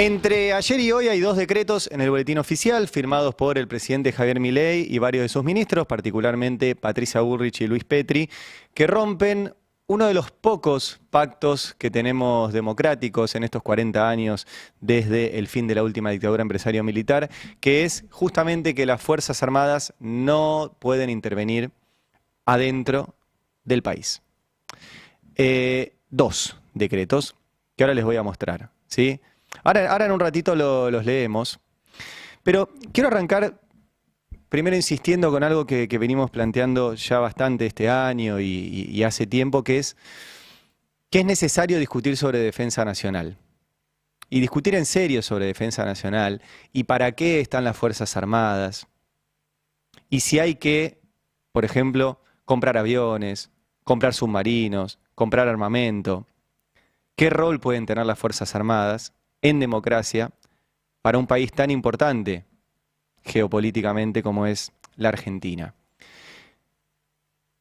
Entre ayer y hoy hay dos decretos en el boletín oficial firmados por el presidente Javier Milei y varios de sus ministros, particularmente Patricia Bullrich y Luis Petri, que rompen uno de los pocos pactos que tenemos democráticos en estos 40 años desde el fin de la última dictadura empresario-militar, que es justamente que las Fuerzas Armadas no pueden intervenir adentro del país. Dos decretos que ahora les voy a mostrar, ¿sí? Ahora en un ratito los leemos, pero quiero arrancar primero insistiendo con algo que venimos planteando ya bastante este año y hace tiempo, que es necesario discutir sobre defensa nacional. Y discutir en serio sobre defensa nacional y para qué están las Fuerzas Armadas. Y si hay que, por ejemplo, comprar aviones, comprar submarinos, comprar armamento. ¿Qué rol pueden tener las Fuerzas Armadas en democracia para un país tan importante geopolíticamente como es la Argentina?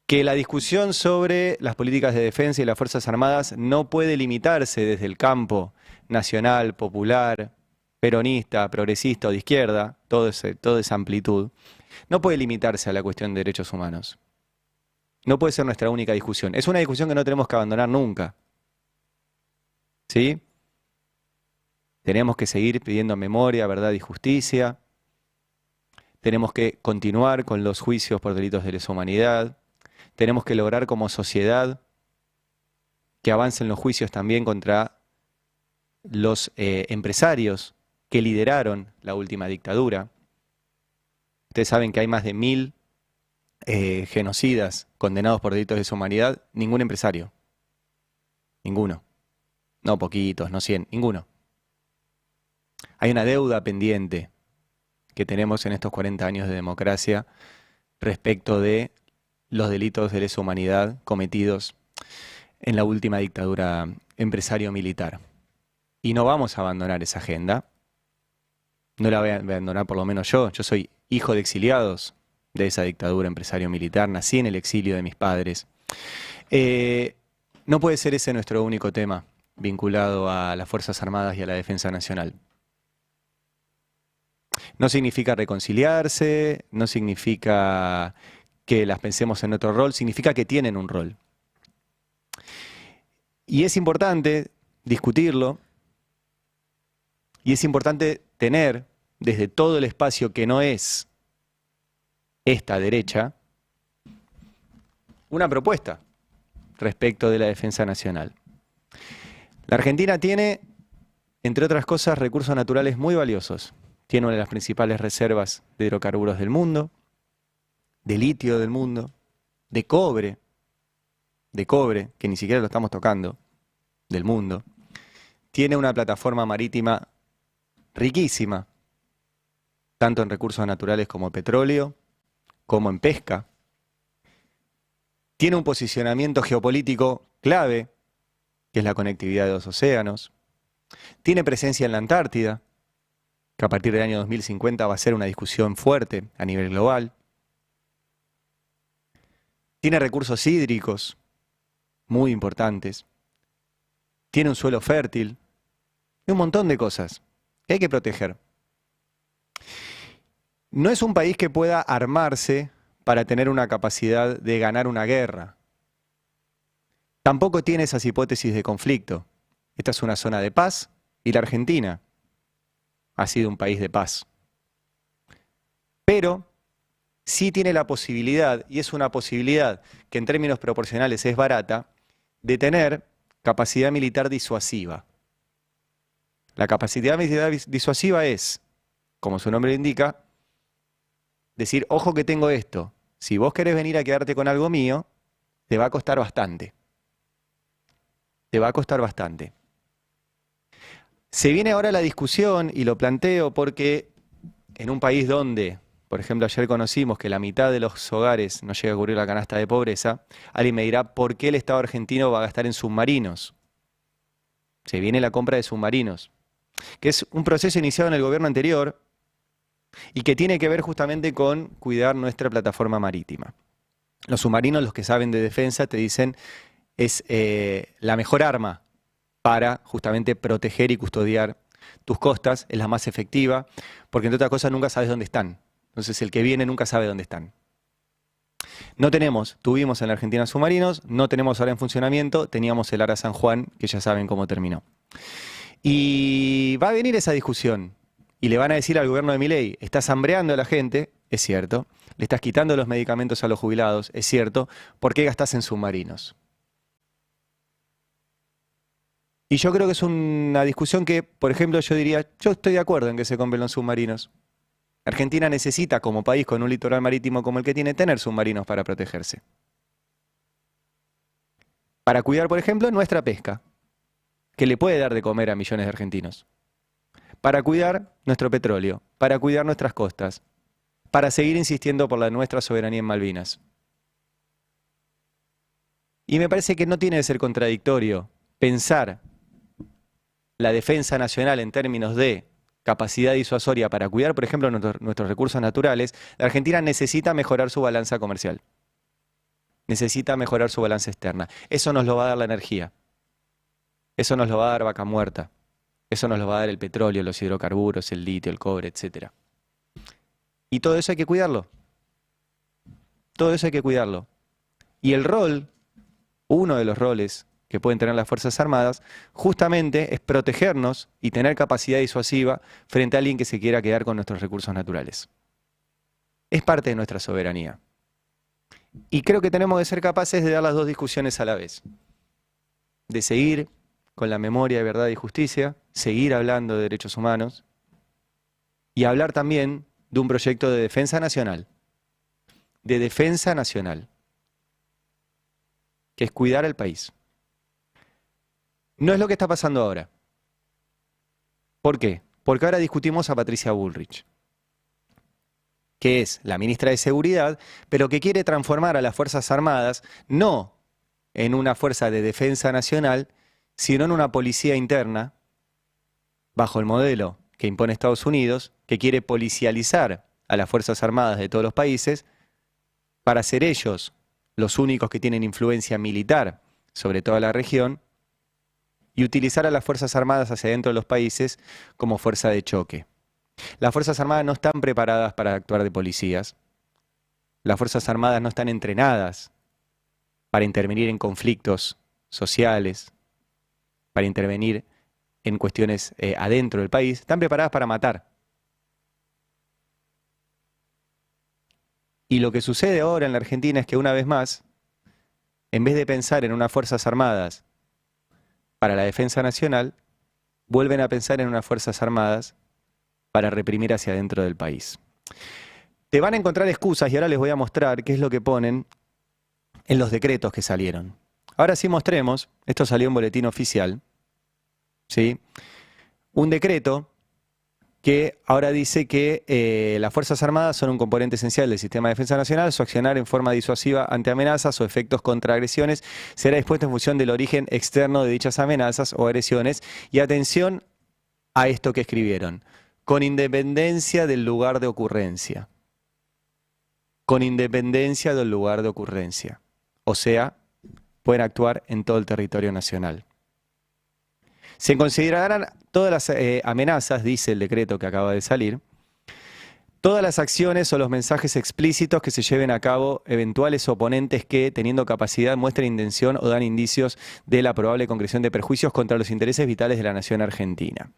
Que la discusión sobre las políticas de defensa y las Fuerzas Armadas no puede limitarse desde el campo nacional, popular, peronista, progresista o de izquierda, toda esa amplitud, no puede limitarse a la cuestión de derechos humanos. No puede ser nuestra única discusión. Es una discusión que no tenemos que abandonar nunca. ¿Sí? Tenemos que seguir pidiendo memoria, verdad y justicia. Tenemos que continuar con los juicios por delitos de lesa humanidad. Tenemos que lograr como sociedad que avancen los juicios también contra los empresarios que lideraron la última dictadura. Ustedes saben que hay más de 1000 genocidas condenados por delitos de lesa humanidad. Ningún empresario. Ninguno. No poquitos, no 100, ninguno. Hay una deuda pendiente que tenemos en estos 40 años de democracia respecto de los delitos de lesa humanidad cometidos en la última dictadura empresario-militar. Y no vamos a abandonar esa agenda. No la voy a abandonar por lo menos yo. Yo soy hijo de exiliados de esa dictadura empresario-militar. Nací en el exilio de mis padres. No puede ser ese nuestro único tema vinculado a las Fuerzas Armadas y a la defensa nacional. No significa reconciliarse, no significa que las pensemos en otro rol, significa que tienen un rol. Y es importante discutirlo, y es importante tener desde todo el espacio que no es esta derecha, una propuesta respecto de la defensa nacional. La Argentina tiene, entre otras cosas, recursos naturales muy valiosos. Tiene una de las principales reservas de hidrocarburos del mundo, de litio del mundo, de cobre, que ni siquiera lo estamos tocando, del mundo. Tiene una plataforma marítima riquísima, tanto en recursos naturales como petróleo, como en pesca. Tiene un posicionamiento geopolítico clave, que es la conectividad de los océanos. Tiene presencia en la Antártida, que a partir del año 2050 va a ser una discusión fuerte a nivel global. Tiene recursos hídricos muy importantes. Tiene un suelo fértil y un montón de cosas que hay que proteger. No es un país que pueda armarse para tener una capacidad de ganar una guerra. Tampoco tiene esas hipótesis de conflicto. Esta es una zona de paz y la Argentina ha sido un país de paz. Pero sí tiene la posibilidad, y es una posibilidad que en términos proporcionales es barata, de tener capacidad militar disuasiva. La capacidad militar disuasiva es, como su nombre lo indica, decir, ojo que tengo esto, si vos querés venir a quedarte con algo mío, te va a costar bastante. Te va a costar bastante. Se viene ahora la discusión, y lo planteo porque en un país donde, por ejemplo, ayer conocimos que la mitad de los hogares no llega a cubrir la canasta de pobreza, alguien me dirá, ¿por qué el Estado argentino va a gastar en submarinos? Se viene la compra de submarinos, que es un proceso iniciado en el gobierno anterior y que tiene que ver justamente con cuidar nuestra plataforma marítima. Los submarinos, los que saben de defensa, te dicen, es la mejor arma para justamente proteger y custodiar tus costas, es la más efectiva, porque entre otras cosas nunca sabes dónde están. Entonces el que viene nunca sabe dónde están. Tuvimos en la Argentina submarinos, no tenemos ahora en funcionamiento, teníamos el Ara San Juan, que ya saben cómo terminó. Y va a venir esa discusión, y le van a decir al gobierno de Milei, estás hambreando a la gente, es cierto, le estás quitando los medicamentos a los jubilados, es cierto, ¿por qué gastás en submarinos? Y yo creo que es una discusión que, por ejemplo, yo diría, yo estoy de acuerdo en que se compren los submarinos. Argentina necesita, como país con un litoral marítimo como el que tiene, tener submarinos para protegerse. Para cuidar, por ejemplo, nuestra pesca, que le puede dar de comer a millones de argentinos. Para cuidar nuestro petróleo, para cuidar nuestras costas, para seguir insistiendo por nuestra soberanía en Malvinas. Y me parece que no tiene que ser contradictorio pensar la defensa nacional en términos de capacidad disuasoria para cuidar, por ejemplo, nuestros recursos naturales. La Argentina necesita mejorar su balanza comercial. Necesita mejorar su balanza externa. Eso nos lo va a dar la energía. Eso nos lo va a dar Vaca Muerta. Eso nos lo va a dar el petróleo, los hidrocarburos, el litio, el cobre, etc. Y todo eso hay que cuidarlo. Todo eso hay que cuidarlo. Y el rol, uno de los roles que pueden tener las Fuerzas Armadas, justamente es protegernos y tener capacidad disuasiva frente a alguien que se quiera quedar con nuestros recursos naturales. Es parte de nuestra soberanía. Y creo que tenemos que ser capaces de dar las dos discusiones a la vez. De seguir con la memoria de verdad y justicia, seguir hablando de derechos humanos y hablar también de un proyecto de defensa nacional. De defensa nacional. Que es cuidar al país. No es lo que está pasando ahora. ¿Por qué? Porque ahora discutimos a Patricia Bullrich, que es la ministra de Seguridad, pero que quiere transformar a las Fuerzas Armadas no en una fuerza de defensa nacional, sino en una policía interna, bajo el modelo que impone Estados Unidos, que quiere policializar a las Fuerzas Armadas de todos los países, para ser ellos los únicos que tienen influencia militar sobre toda la región, y utilizar a las Fuerzas Armadas hacia dentro de los países como fuerza de choque. Las Fuerzas Armadas no están preparadas para actuar de policías. Las Fuerzas Armadas no están entrenadas para intervenir en conflictos sociales, para intervenir en cuestiones adentro del país. Están preparadas para matar. Y lo que sucede ahora en la Argentina es que una vez más, en vez de pensar en unas Fuerzas Armadas para la defensa nacional, vuelven a pensar en unas Fuerzas Armadas para reprimir hacia adentro del país. Te van a encontrar excusas y ahora les voy a mostrar qué es lo que ponen en los decretos que salieron. Ahora sí mostremos, esto salió en boletín oficial, ¿sí? Un decreto que ahora dice que las Fuerzas Armadas son un componente esencial del sistema de defensa nacional, su accionar en forma disuasiva ante amenazas o efectos contra agresiones será dispuesto en función del origen externo de dichas amenazas o agresiones. Y atención a esto que escribieron, con independencia del lugar de ocurrencia. Con independencia del lugar de ocurrencia. O sea, pueden actuar en todo el territorio nacional. Se considerarán todas las amenazas, dice el decreto que acaba de salir, todas las acciones o los mensajes explícitos que se lleven a cabo eventuales oponentes que, teniendo capacidad, muestren intención o dan indicios de la probable concreción de perjuicios contra los intereses vitales de la nación argentina.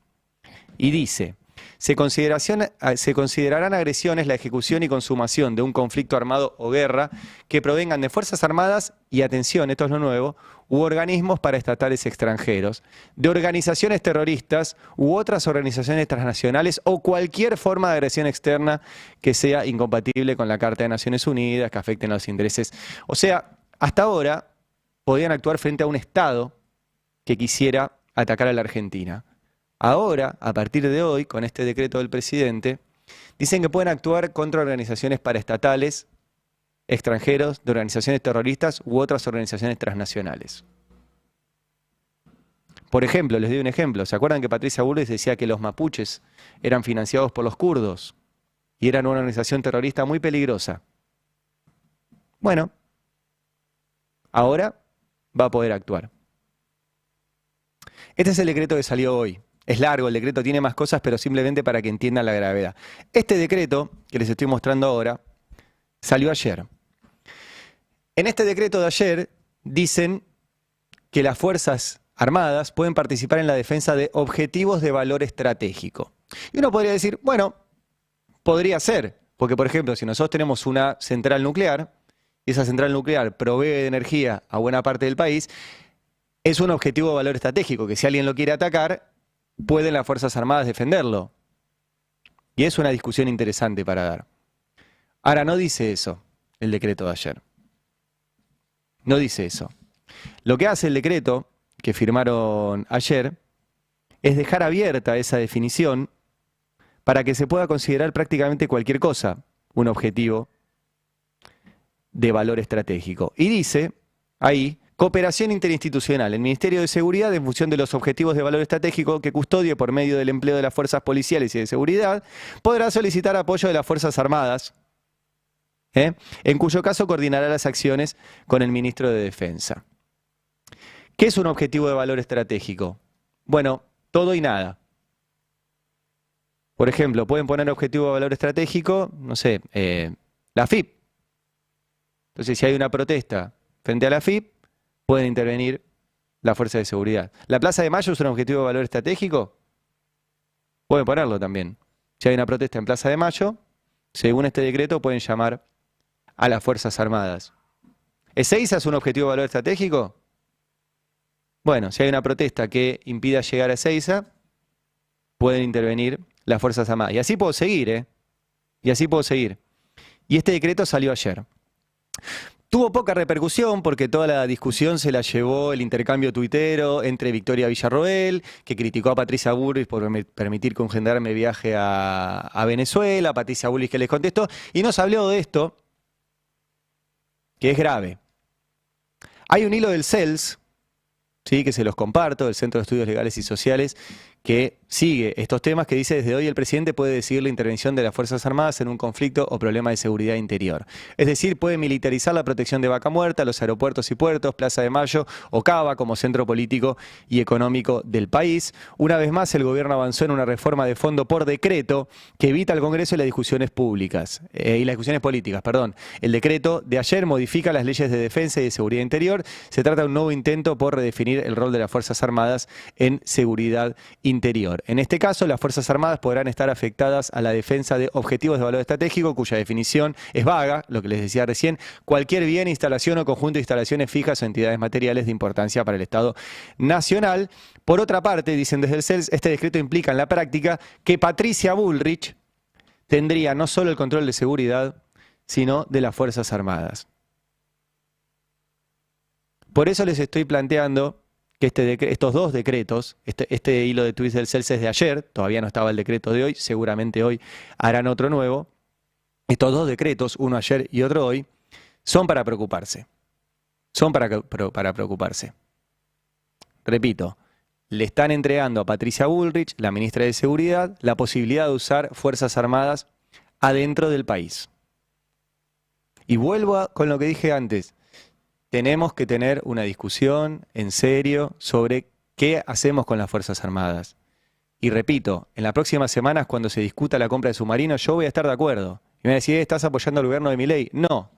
Y dice, se considerarán agresiones la ejecución y consumación de un conflicto armado o guerra que provengan de Fuerzas Armadas y, atención, esto es lo nuevo, u organismos paraestatales extranjeros, de organizaciones terroristas u otras organizaciones transnacionales o cualquier forma de agresión externa que sea incompatible con la Carta de Naciones Unidas, que afecten a los intereses. O sea, hasta ahora podían actuar frente a un Estado que quisiera atacar a la Argentina. Ahora, a partir de hoy, con este decreto del presidente, dicen que pueden actuar contra organizaciones paraestatales, extranjeros, de organizaciones terroristas u otras organizaciones transnacionales. Por ejemplo, les doy un ejemplo. ¿Se acuerdan que Patricia Bullrich decía que los mapuches eran financiados por los kurdos y eran una organización terrorista muy peligrosa? Bueno, ahora va a poder actuar. Este es el decreto que salió hoy. Es largo el decreto, tiene más cosas, pero simplemente para que entiendan la gravedad. Este decreto que les estoy mostrando ahora salió ayer. En este decreto de ayer dicen que las Fuerzas Armadas pueden participar en la defensa de objetivos de valor estratégico. Y uno podría decir, bueno, podría ser, porque por ejemplo, si nosotros tenemos una central nuclear, y esa central nuclear provee de energía a buena parte del país, es un objetivo de valor estratégico, que si alguien lo quiere atacar, pueden las Fuerzas Armadas defenderlo. Y es una discusión interesante para dar. Ahora, no dice eso el decreto de ayer. No dice eso. Lo que hace el decreto que firmaron ayer es dejar abierta esa definición para que se pueda considerar prácticamente cualquier cosa un objetivo de valor estratégico. Y dice ahí, cooperación interinstitucional. El Ministerio de Seguridad, en función de los objetivos de valor estratégico que custodie por medio del empleo de las fuerzas policiales y de seguridad, podrá solicitar apoyo de las Fuerzas Armadas, en cuyo caso coordinará las acciones con el Ministro de Defensa. ¿Qué es un objetivo de valor estratégico? Bueno, todo y nada. Por ejemplo, pueden poner objetivo de valor estratégico, no sé, la AFIP. Entonces, si hay una protesta frente a la AFIP, pueden intervenir las fuerzas de seguridad. ¿La Plaza de Mayo es un objetivo de valor estratégico? Pueden ponerlo también. Si hay una protesta en Plaza de Mayo, según este decreto, pueden llamar a las Fuerzas Armadas. ¿Ezeiza es un objetivo de valor estratégico? Bueno, si hay una protesta que impida llegar a Ezeiza, pueden intervenir las Fuerzas Armadas. Y así puedo seguir, ¿eh? Y así puedo seguir. Y este decreto salió ayer. Tuvo poca repercusión porque toda la discusión se la llevó el intercambio tuitero entre Victoria Villarroel, que criticó a Patricia Bullrich por permitir que un gendarme viaje a Venezuela, Patricia Bullrich que les contestó, y nos habló de esto, que es grave. Hay un hilo del CELS, ¿sí?, que se los comparto, del Centro de Estudios Legales y Sociales, que sigue estos temas, que dice: desde hoy el presidente puede decidir la intervención de las Fuerzas Armadas en un conflicto o problema de seguridad interior. Es decir, puede militarizar la protección de Vaca Muerta, los aeropuertos y puertos, Plaza de Mayo o Cava como centro político y económico del país. Una vez más, el gobierno avanzó en una reforma de fondo por decreto que evita al Congreso y las discusiones públicas, y las discusiones políticas, perdón. El decreto de ayer modifica las leyes de defensa y de seguridad interior. Se trata de un nuevo intento por redefinir el rol de las Fuerzas Armadas en seguridad interior. En este caso, las Fuerzas Armadas podrán estar afectadas a la defensa de objetivos de valor estratégico, cuya definición es vaga, lo que les decía recién: cualquier bien, instalación o conjunto de instalaciones fijas o entidades materiales de importancia para el Estado Nacional. Por otra parte, dicen desde el CELS, este decreto implica en la práctica que Patricia Bullrich tendría no solo el control de seguridad, sino de las Fuerzas Armadas. Por eso les estoy planteando que estos dos decretos, este hilo de tweets del CELS es de ayer, todavía no estaba el decreto de hoy, seguramente hoy harán otro nuevo. Estos dos decretos, uno ayer y otro hoy, son para preocuparse. Son para preocuparse. Repito, le están entregando a Patricia Bullrich, la ministra de Seguridad, la posibilidad de usar Fuerzas Armadas adentro del país. Y vuelvo con lo que dije antes. Tenemos que tener una discusión en serio sobre qué hacemos con las Fuerzas Armadas. Y repito, en las próximas semanas, cuando se discuta la compra de submarinos, yo voy a estar de acuerdo. Y me van a decir: ¿estás apoyando al gobierno de Milei? No.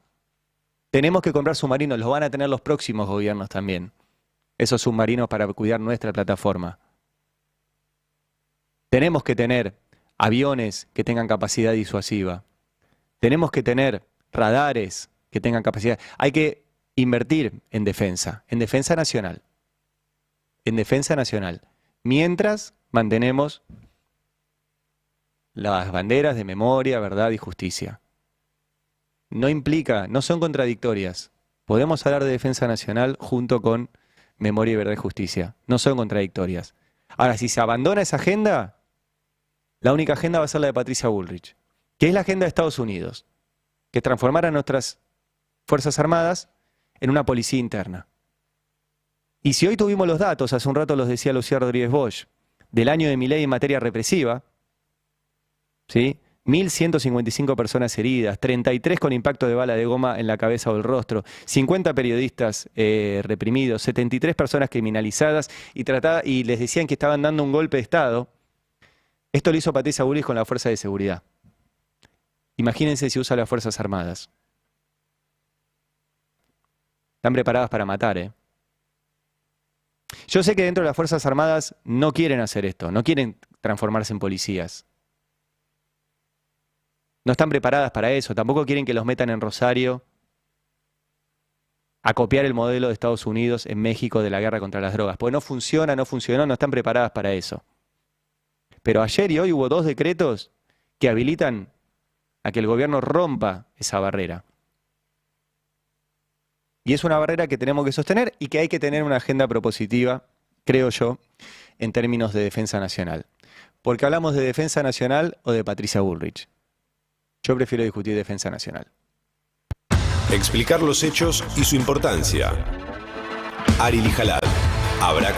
Tenemos que comprar submarinos, los van a tener los próximos gobiernos también. Esos submarinos para cuidar nuestra plataforma. Tenemos que tener aviones que tengan capacidad disuasiva. Tenemos que tener radares que tengan capacidad. Hay que invertir en defensa nacional, mientras mantenemos las banderas de memoria, verdad y justicia. No implica, no son contradictorias. Podemos hablar de defensa nacional junto con memoria, verdad y justicia. No son contradictorias. Ahora, si se abandona esa agenda, la única agenda va a ser la de Patricia Bullrich, que es la agenda de Estados Unidos, que es transformar a nuestras Fuerzas Armadas en una policía interna. Y si hoy tuvimos los datos, hace un rato los decía Lucía Rodríguez Bosch, del año de Milei en materia represiva, ¿sí?, 1.155 personas heridas, 33 con impacto de bala de goma en la cabeza o el rostro, 50 periodistas reprimidos, 73 personas criminalizadas y les decían que estaban dando un golpe de Estado. Esto lo hizo Patricia Bullrich con la Fuerza de Seguridad. Imagínense si usa las Fuerzas Armadas. Están preparadas para matar, ¿eh? Yo sé que dentro de las Fuerzas Armadas no quieren hacer esto, no quieren transformarse en policías. No están preparadas para eso, tampoco quieren que los metan en Rosario a copiar el modelo de Estados Unidos en México de la guerra contra las drogas. Porque no funciona, no funcionó, no están preparadas para eso. Pero ayer y hoy hubo 2 decretos que habilitan a que el gobierno rompa esa barrera. Y es una barrera que tenemos que sostener y que hay que tener una agenda propositiva, creo yo, en términos de defensa nacional. Porque hablamos de defensa nacional o de Patricia Bullrich. Yo prefiero discutir defensa nacional. Explicar los hechos y su importancia. Ari Lijalad. Habrá